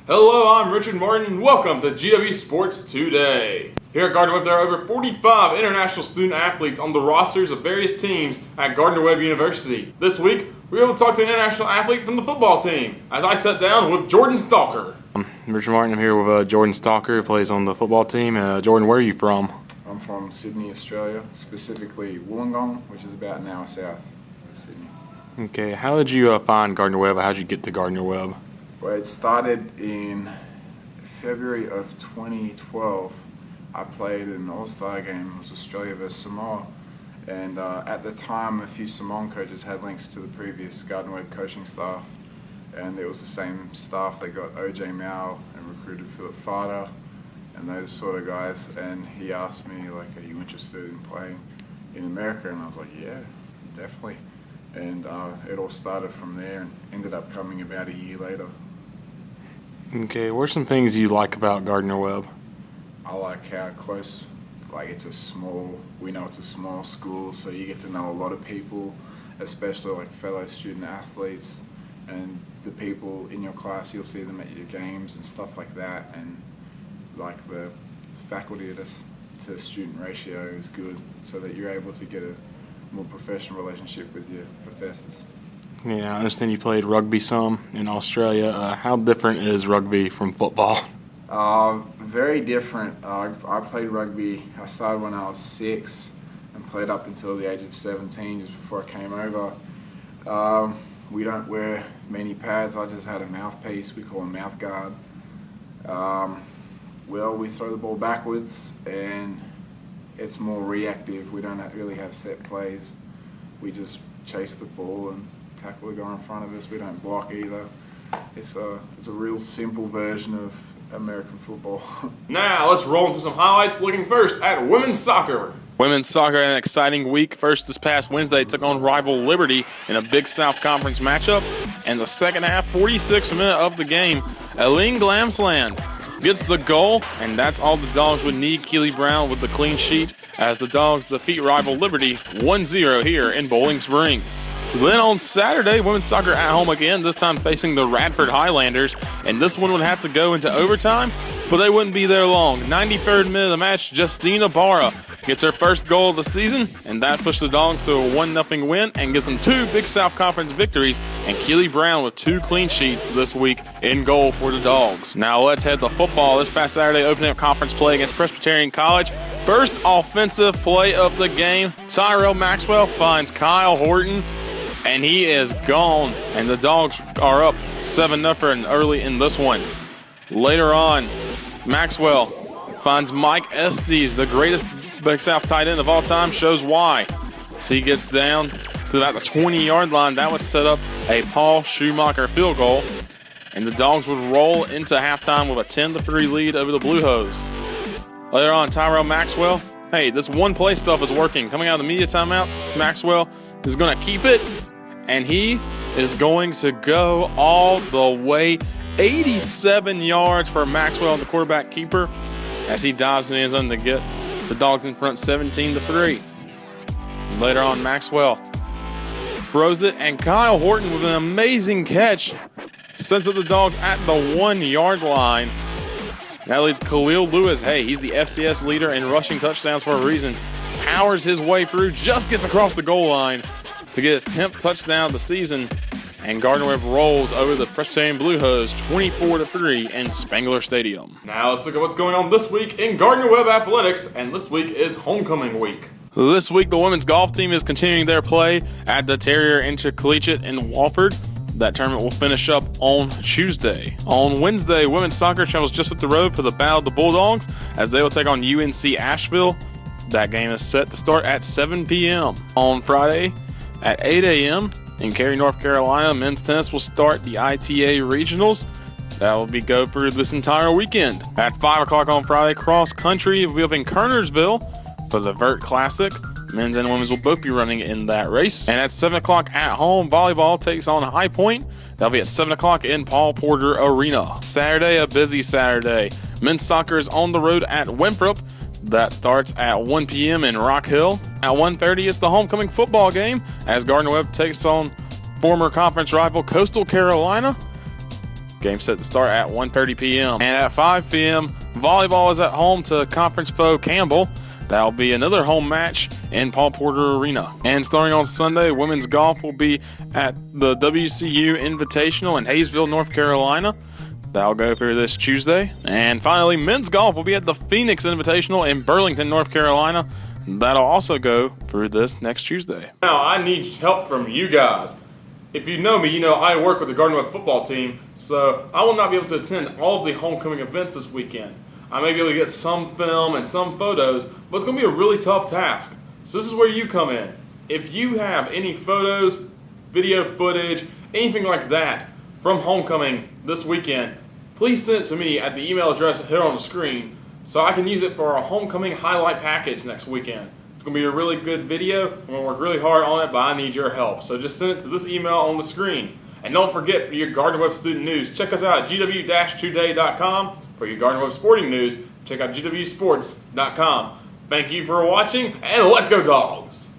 Hello, I'm Richard Martin, and welcome to GW Sports Today. Here at Gardner-Webb, there are over 45 international student athletes on the rosters of various teams at Gardner-Webb University. This week, we were able to talk to an international athlete from the football team, as I sat down with Jordan Stalker. I'm Richard Martin. I'm here with Jordan Stalker, who plays on the football team. Jordan, where are you from? I'm from Sydney, Australia, specifically Wollongong, which is about an hour south of Sydney. Okay, how did you find Gardner-Webb? How did you get to Gardner-Webb? Well, it started in February of 2012. I played an all-star game. It was Australia versus Samoa. And at the time, a few Samoan coaches had links to the previous Gardner-Webb coaching staff. And it was the same staff that got OJ Mao and recruited Philip Fada and those sort of guys. And he asked me, like, are you interested in playing in America? And I was like, yeah, definitely. And it all started from there and ended up coming about a year later. Okay, what are some things you like about Gardner-Webb? I like how close, like it's a small school, so you get to know a lot of people, especially like fellow student athletes and the people in your class. You'll see them at your games and stuff like that, and like the faculty to student ratio is good, so that you're able to get a more professional relationship with your professors. Yeah, I understand you played rugby some in Australia. How different is rugby from football? Very different. I played rugby. I started when I was 6 and played up until the age of 17, just before I came over. We don't wear many pads. I just had a mouthpiece. We call a mouth guard. We throw the ball backwards, and it's more reactive. We don't really have set plays. We just chase the ball and tackle the guy in front of us. We don't block either. It's a real simple version of American football. Now, let's roll into some highlights, looking first at women's soccer. Women's soccer had an exciting week. First, this past Wednesday, took on rival Liberty in a Big South Conference matchup. And the second half, 46th minute of the game, Eileen Glamsland gets the goal, and that's all the Dogs would need. Keely Brown with the clean sheet as the Dogs defeat rival Liberty 1-0 here in Bowling Springs. Then on Saturday, women's soccer at home again, this time facing the Radford Highlanders, and this one would have to go into overtime, but they wouldn't be there long. 93rd minute of the match, Justina Barra gets her first goal of the season, and that pushed the Dogs to a 1-0 win and gives them 2 Big South Conference victories, and Keely Brown with 2 clean sheets this week in goal for the Dogs. Now let's head to football. This past Saturday, opening up conference play against Presbyterian College. First offensive play of the game, Tyrell Maxwell finds Kyle Horton, and he is gone, and the Dogs are up 7-0 early in this one. Later on, Maxwell finds Mike Estes, the greatest Big South tight end of all time, shows why. So he gets down to about the 20-yard line. That would set up a Paul Schumacher field goal, and the Dogs would roll into halftime with a 10-3 lead over the Blue Hose. Later on, Tyrell Maxwell, hey, this one-play stuff is working. Coming out of the media timeout, Maxwell is going to keep it, and he is going to go all the way 87 yards for Maxwell, the quarterback keeper, as he dives in the end zone to get the Dogs in front 17-3. Later on, Maxwell throws it, and Kyle Horton with an amazing catch sends up the Dogs at the 1-yard line. That leads Khalil Lewis. Hey, he's the FCS leader in rushing touchdowns for a reason. Powers his way through, just gets across the goal line to get his 10th touchdown of the season. And Gardner-Webb rolls over the Presbyterian Blue Hose 24-3 in Spangler Stadium. Now let's look at what's going on this week in Gardner-Webb athletics, and this week is homecoming week. This week, the women's golf team is continuing their play at the Terrier Intercollegiate in Walford. That tournament will finish up on Tuesday. On Wednesday, women's soccer travels just up the road for the Battle of the Bulldogs as they will take on UNC Asheville. That game is set to start at 7 p.m. On Friday at 8 a.m. in Cary, North Carolina, men's tennis will start the ITA Regionals. That will be go for this entire weekend. At 5 o'clock on Friday, cross country will be up in Kernersville for the Vert Classic. Men's and women's will both be running in that race. And at 7 o'clock at home, volleyball takes on High Point. That'll be at 7 o'clock in Paul Porter Arena. Saturday, a busy Saturday. Men's soccer is on the road at Winthrop. That starts at 1 p.m. in Rock Hill. At 1:30, it's the homecoming football game as Gardner-Webb takes on former conference rival Coastal Carolina. Game set to start at 1:30 p.m. And at 5 p.m., volleyball is at home to conference foe Campbell. That'll be another home match in Paul Porter Arena. And starting on Sunday, women's golf will be at the WCU Invitational in Hayesville, North Carolina. That'll go through this Tuesday. And finally, men's golf will be at the Phoenix Invitational in Burlington, North Carolina. That'll also go through this next Tuesday. Now, I need help from you guys. If you know me, you know I work with the Gardner-Webb football team, so I will not be able to attend all of the homecoming events this weekend. I may be able to get some film and some photos, but it's going to be a really tough task. So this is where you come in. If you have any photos, video footage, anything like that from homecoming this weekend, please send it to me at the email address here on the screen so I can use it for our homecoming highlight package next weekend. It's going to be a really good video. I'm going to work really hard on it, but I need your help. So just send it to this email on the screen. And don't forget, for your Gardner-Webb student news, check us out at gwu-today.com. For your Gardner-Webb sporting news, check out gwsports.com. Thank you for watching, and let's go Dogs!